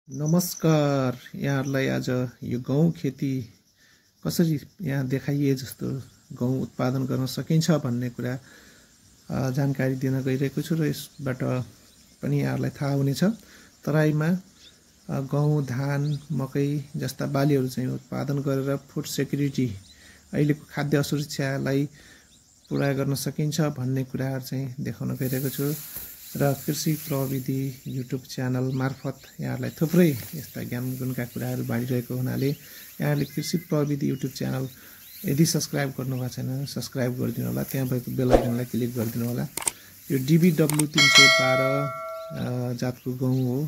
नमस्कार यहाँहरूलाई आज यो गहुँ खेती कसरी यहाँ देखाइए जस्तो गहुँ उत्पादन गर्न सकिन्छ भन्ने कुरा जानकारी दिन गइरहेको छु र यसबाट पनि यहाँहरूलाई थाहा हुनेछ। तराईमा गहुँ, धान, मकै जस्ता बालीहरू चाहिँ उत्पादन गरेर फुड सेक्युरिटी अहिलेको खाद्य असुरक्षालाई पुरा गर्न सकिन्छ भन्ने कुराहरू चाहिँ देखाउन गइरहेको छु र कृषि प्रविधि युट्युब च्यानल मार्फत यहाँहरूलाई थुप्रै यस्ता ज्ञान गुणका कुराहरू बाँडिरहेको हुनाले यहाँहरूले कृषि प्रविधि युट्युब च्यानल यदि सब्सक्राइब गर्नुभएको छैन सब्सक्राइब गरिदिनु होला, त्यहाँ भएको बेल आइकनलाई क्लिक गरिदिनु होला। यो DBW 312 जातको गहुँ हो।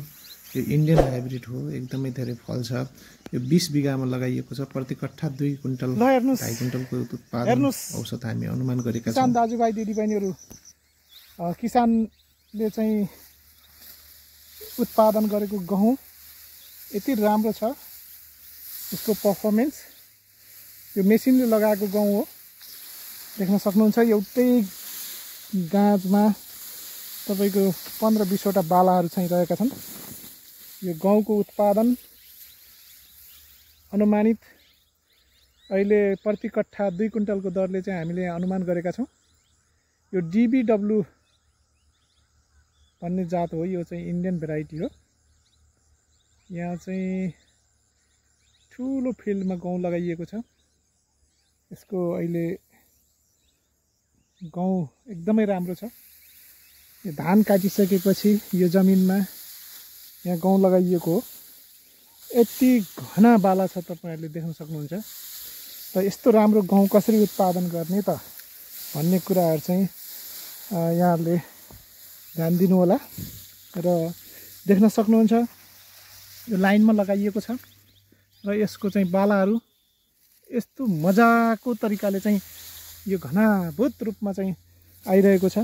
यो इन्डियन हाइब्रिड हो, एकदमै धेरै फल छ। यो 20 बिघामा लगाइएको छ। प्रति कट्ठा 2 कुइन्टल 2.5 कुइन्टलको उत्पादन औसत हामी अनुमान गरेका छौँ। किसान दाजुभाइ दिदीबहिनीहरू, किसानले चाहिँ उत्पादन गरेको गहुँ यति राम्रो छ, यसको पर्फर्मेन्स। यो मेसिनले लगाएको गहुँ हो, देख्न सक्नुहुन्छ। एउटै गाँजमा तपाईको 15-20 वटा बालाहरू चाहिँ रहेका छन्। यो गहुँको उत्पादन अनुमानित अहिले प्रति कट्ठा 2 कुइन्टलको दरले चाहिँ हामीले अनुमान गरेका छौँ। यो DBW भन्ने जात हो, यो चाहिँ इन्डियन भेराइटी हो। यहाँ चाहिँ ठुलो फिल्डमा गहुँ लगाइएको छ। यसको अहिले गहुँ एकदमै राम्रो छ। यो धान काटिसकेपछि यो जमिनमा यहाँ गहुँ लगाइएको हो। यति घना बाला छ, तपाईहरुले देख्न सक्नुहुन्छ। र यस्तो राम्रो गहुँ कसरी उत्पादन गर्ने त भन्ने कुराहरू चाहिँ यहाँहरूले ध्यान दिनु होला। र देख्न सक्नुहुन्छ यो लाइनमा लगाइएको छ र यसको चाहिँ बालाहरू यस्तो मजाको तरिकाले चाहिँ यो घनाभूत रूपमा चाहिँ आइरहेको छ।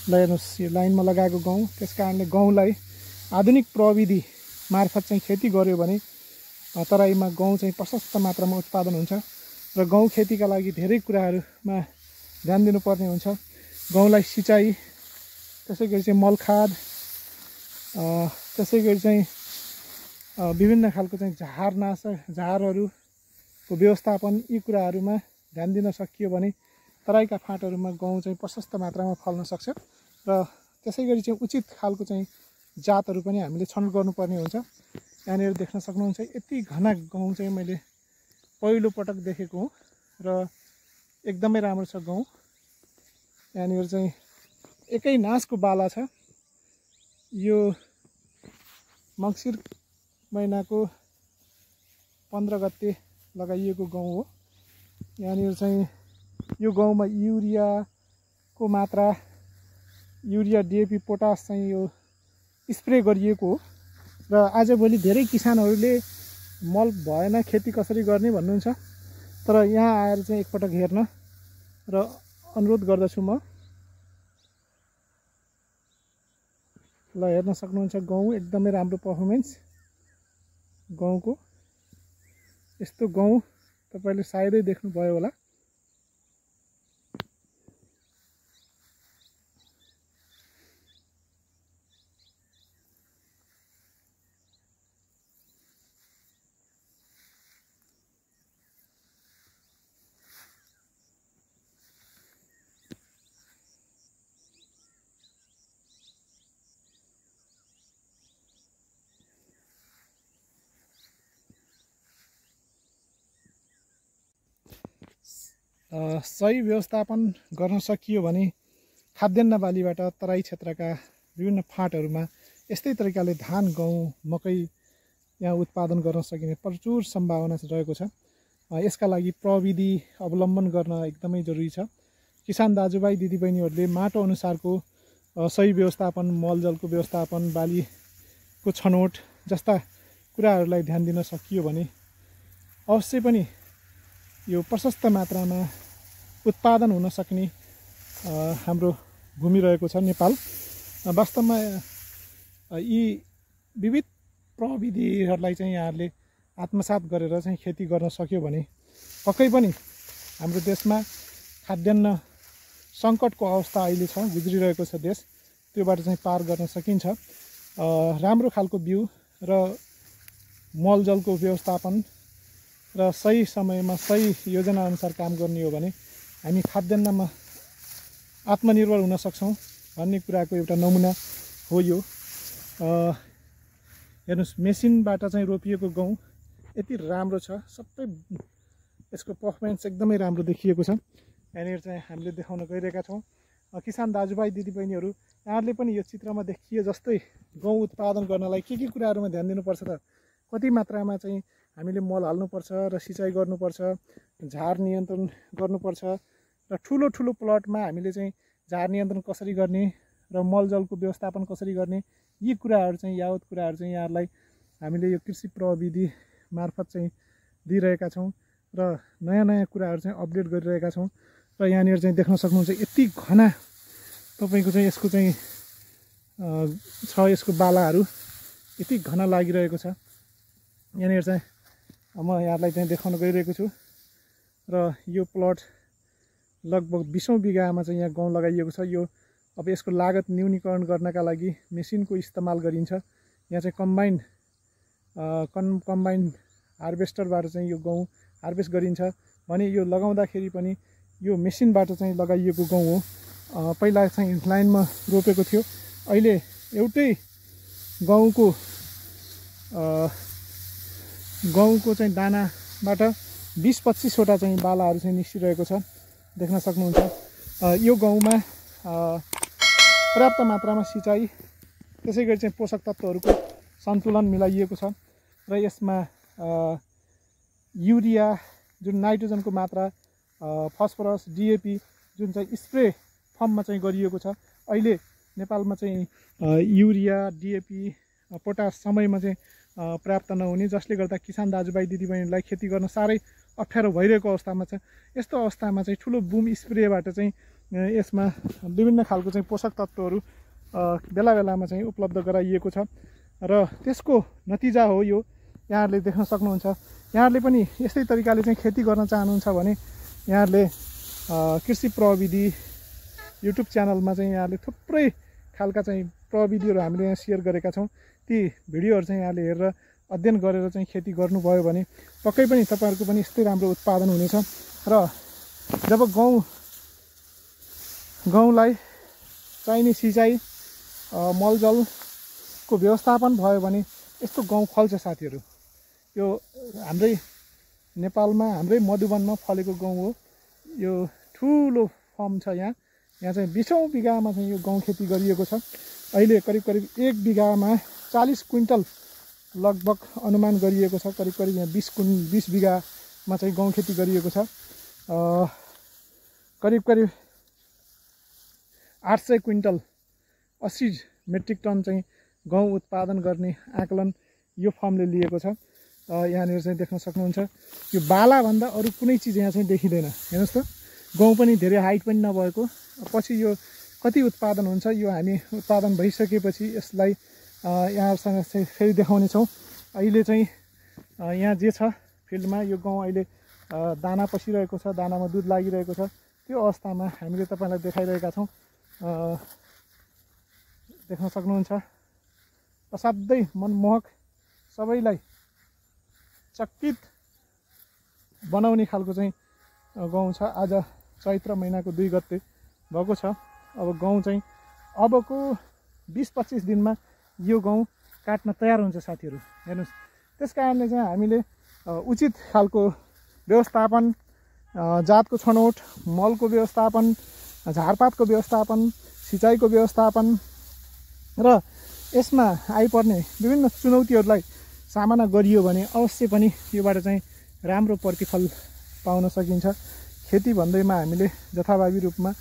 ल हेर्नुहोस्, यो लाइनमा लगाएको गहुँ। त्यसकारणले गहुँलाई आधुनिक प्रविधि मार्फत चाहिँ खेती गर्यो भने तराईमा गहुँ चाहिँ प्रशस्त मात्रामा उत्पादन हुन्छ। र गहुँ खेतीका लागि धेरै कुराहरूमा ध्यान दिनुपर्ने हुन्छ। गहुँलाई सिँचाइ, त्यसै गरी चाहिँ मलखाद, त्यसै गरी चाहिँ विभिन्न खालको चाहिँ झारहरूको व्यवस्थापन, यी कुराहरूमा ध्यान दिन सकियो भने तराईका फाँटहरूमा गहुँ चाहिँ प्रशस्त मात्रामा फल्न सक्छ। र त्यसै गरी चाहिँ उचित खालको चाहिँ जातहरू पनि हामीले छनौट गर्नुपर्ने हुन्छ। यहाँनिर देख्न सक्नुहुन्छ यति घना गहुँ चाहिँ मैले पहिलो पटक देखेको हुँ र एकदमै राम्रो छ गहुँ। यहाँनिर चाहिँ एकै नासको बाला छ। यो मङ्सिर महिनाको 15 गते लगाइएको गहुँ हो। यहाँनिर चाहिँ यो गहुँमा युरियाको मात्रा, युरिया, DAP, पोटास चाहिँ यो स्प्रे गरिएको हो। र आजभोलि धेरै किसानहरूले मल भएन, खेती कसरी गर्ने भन्नुहुन्छ। तर यहाँ आएर चाहिँ एकपटक हेर्न र अनुरोध गर्दछु म। ल हेर्न सक्नुहुन्छ गहुँ एकदमै राम्रो पर्फर्मेन्स गहुँको। यस्तो गहुँ तपाईले सायदै देख्नुभयो होला। सही व्यवस्थापन गर्न सकियो भने खाद्यान्न बालीबाट तराई क्षेत्रका विभिन्न फाँटहरूमा यस्तै तरिकाले धान, गहुँ, मकै यहाँ उत्पादन गर्न सकिने प्रचुर सम्भावना रहेको छ। यसका लागि प्रविधि अवलम्बन गर्न एकदमै जरुरी छ। किसान दाजुभाइ दिदीबहिनीहरूले माटो अनुसारको सही व्यवस्थापन, मलजलको व्यवस्थापन, बालीको छनौट जस्ता कुराहरूलाई ध्यान दिन सकियो भने अवश्य पनि यो प्रशस्त मात्रामा उत्पादन हुन सक्ने हाम्रो भूमि रहेको छ नेपाल। वास्तवमा यी विविध प्रविधिहरूलाई चाहिँ यहाँहरूले आत्मसात गरेर चाहिँ खेती गर्न सक्यो भने पक्कै पनि हाम्रो देशमा खाद्यान्न सङ्कटको अवस्था अहिले छ, गुज्रिरहेको छ देश, त्योबाट चाहिँ पार गर्न सकिन्छ। राम्रो खालको बिउ, र मलजलको व्यवस्थापन र सही समयमा सही योजनाअनुसार काम गर्ने हो भने हामी खाद्यान्नमा आत्मनिर्भर हुन सक्छौँ भन्ने कुराको एउटा नमुना हो यो। हेर्नुहोस्, मेसिनबाट चाहिँ रोपिएको गहुँ यति राम्रो छ, सबै यसको पर्फर्मेन्स एकदमै राम्रो देखिएको छ। यहाँनिर चाहिँ हामीले देखाउन गइरहेका छौँ। किसान दाजुभाइ दिदीबहिनीहरू, यहाँहरूले पनि यो चित्रमा देखिए जस्तै गहुँ उत्पादन गर्नलाई के कुराहरूमा ध्यान दिनुपर्छ त? कति मात्रामा चाहिँ हामीले मल हाल्नुपर्छ र सिँचाइ गर्नुपर्छ, झार नियन्त्रण गर्नुपर्छ र ठुलो ठुलो प्लटमा हामीले चाहिँ झार नियन्त्रण कसरी गर्ने र मलजलको व्यवस्थापन कसरी गर्ने, यी कुराहरू चाहिँ यावत कुराहरू चाहिँ यहाँहरूलाई हामीले यो कृषि प्रविधि मार्फत चाहिँ दिइरहेका छौँ र नयाँ नयाँ कुराहरू चाहिँ अपडेट गरिरहेका छौँ। र यहाँनिर चाहिँ देख्न सक्नुहुन्छ यति घना तपाईँको चाहिँ यसको चाहिँ छ, यसको बालाहरू यति घना लागिरहेको छ। यहाँनिर चाहिँ म यहाँलाई चाहिँ देखाउन गइरहेको छु र यो प्लट लगभग 20औं बिघामा चाहिँ यहाँ गहुँ लगाइएको छ। यो अब यसको लागत न्यूनीकरण गर्नका लागि मेसिनको इस्तेमाल गरिन्छ। यहाँ चाहिँ कम्बाइन हार्भेस्टरबाट चाहिँ यो गहुँ हार्भेस्ट गरिन्छ भने यो लगाउँदाखेरि पनि यो मेसिनबाट चाहिँ लगाइएको गहुँ हो। पहिला चाहिँ लाइनमा रोपेको थियो, अहिले एउटै गहुँको चाहिँ दानाबाट 20-25वटा चाहिँ बालाहरू चाहिँ निस्किरहेको छ, देख्न सक्नुहुन्छ। यो गहुँमा पर्याप्त मात्रामा सिँचाइ, त्यसै गरी चाहिँ पोषक तत्त्वहरूको सन्तुलन मिलाइएको छ र यसमा युरिया जुन नाइट्रोजनको मात्रा, फस्फरस, डिएपी जुन चाहिँ स्प्रे फर्ममा चाहिँ गरिएको छ। अहिले नेपालमा चाहिँ युरिया, डिएपी, पोटास समयमा चाहिँ पर्याप्त नहुने, जसले गर्दा किसान दाजुभाइ दिदीबहिनीहरूलाई खेती गर्न साह्रै अप्ठ्यारो भइरहेको अवस्थामा छ। यस्तो अवस्थामा चाहिँ ठुलो बुम स्प्रेबाट चाहिँ यसमा विभिन्न खालको चाहिँ पोषक तत्त्वहरू बेला बेलामा चाहिँ उपलब्ध गराइएको छ र त्यसको नतिजा हो यो। यहाँहरूले देख्न सक्नुहुन्छ। यहाँहरूले पनि यस्तै तरिकाले चाहिँ खेती गर्न चाहनुहुन्छ भने यहाँहरूले कृषि प्रविधि युट्युब च्यानलमा चाहिँ यहाँहरूले थुप्रै खालका चाहिँ प्रविधिहरू हामीले यहाँ सेयर गरेका छौँ। ती भिडियोहरू चाहिँ यहाँले हेरेर अध्ययन गरेर चाहिँ खेती गर्नुभयो भने पक्कै पनि तपाईँहरूको पनि यस्तै राम्रो उत्पादन हुनेछ। र जब गहुँलाई चाहिने सिँचाइ, मलजलको व्यवस्थापन भयो भने यस्तो गहुँ फल्छ साथीहरू। यो हाम्रै नेपालमा, हाम्रै मधुवनमा फलेको गहुँ हो। यो ठुलो फर्म छ यहाँ चाहिँ 20औं बिघामा चाहिँ यो गहुँ खेती गरिएको छ। अहिले करिब 1 बिघामा 40 क्विन्टल लगभग अनुमान गरिएको छ। करिब यहाँ 20 बिघामा चाहिँ गहुँ खेती गरिएको छ। करिब 800 क्विन्टल 80 मेट्रिक टन चाहिँ गहुँ उत्पादन गर्ने आकलन यो फर्मले लिएको छ। यहाँनिर चाहिँ देख्न सक्नुहुन्छ। यो बालाभन्दा अरू कुनै चिज यहाँ चाहिँ देखिँदैन। हेर्नुहोस् त, गहुँ पनि धेरै हाइट पनि नभएको। पछि यो कति उत्पादन हुन्छ यो हामी उत्पादन भइसकेपछि यसलाई यहाँहरूसँग चाहिँ फेरि देखाउनेछौँ। अहिले चाहिँ यहाँ जे छ फिल्डमा यो गहुँ अहिले दाना पसिरहेको छ, दानामा दुध लागिरहेको छ। त्यो अवस्थामा हामीले तपाईँलाई देखाइरहेका छौँ। देख्न सक्नुहुन्छ। असाध्यै मनमोहक, सबैलाई चकित बनाउने खालको चाहिँ गहुँ छ। आज चैत्र महिनाको 2 गते भएको छ। अब गहुँ चाहिँ अबको 20-25 दिनमा यो गहुँ काट्न तयार हुन्छ साथीहरू। हेर्नुहोस्, त्यस कारणले चाहिँ हामीले उचित खालको व्यवस्थापन, जातको छनौट, मलको व्यवस्थापन, झारपातको व्यवस्थापन, सिँचाइको व्यवस्थापन र यसमा आइपर्ने विभिन्न चुनौतीहरूलाई सामना गरियो भने अवश्य पनि योबाट चाहिँ राम्रो प्रतिफल पाउन सकिन्छ। खेती भन्दैमा हामीले जथाभावी रूपमा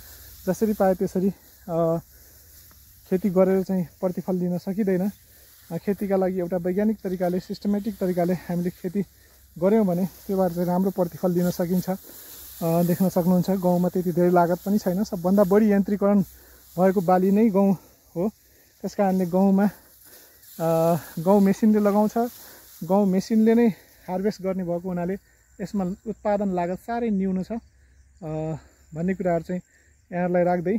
जसरी पाए त्यसरी खेती गरेर चाहिँ प्रतिफल दिन सकिँदैन। खेतीका लागि एउटा वैज्ञानिक तरिकाले, सिस्टमेटिक तरिकाले हामीले खेती गऱ्यौँ भने त्योबाट चाहिँ राम्रो प्रतिफल दिन सकिन्छ। देख्न सक्नुहुन्छ गहुँमा त्यति धेरै लागत पनि छैन। सबभन्दा बढी यन्त्रीकरण भएको बाली नै गहुँ हो। त्यस कारणले गहुँ मेसिनले लगाउँछ। गहुँ मेसिनले नै हार्भेस्ट गर्ने भएको हुनाले यसमा उत्पादन लागत साह्रै न्यून छ भन्ने कुराहरू चाहिँ यहाँहरूलाई राख्दै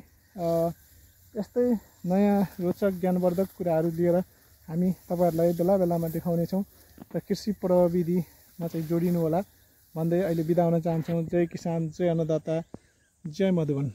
यस्तै नयाँ रोचक ज्ञानवर्धक कुराहरू लिएर हामी तपाईँहरूलाई बेला बेलामा देखाउनेछौँ र कृषि प्रविधिमा चाहिँ जोडिनु होला भन्दै अहिले बिदा हुन चाहन्छौँ। जय किसान, जय अन्नदाता, जय मधुवन।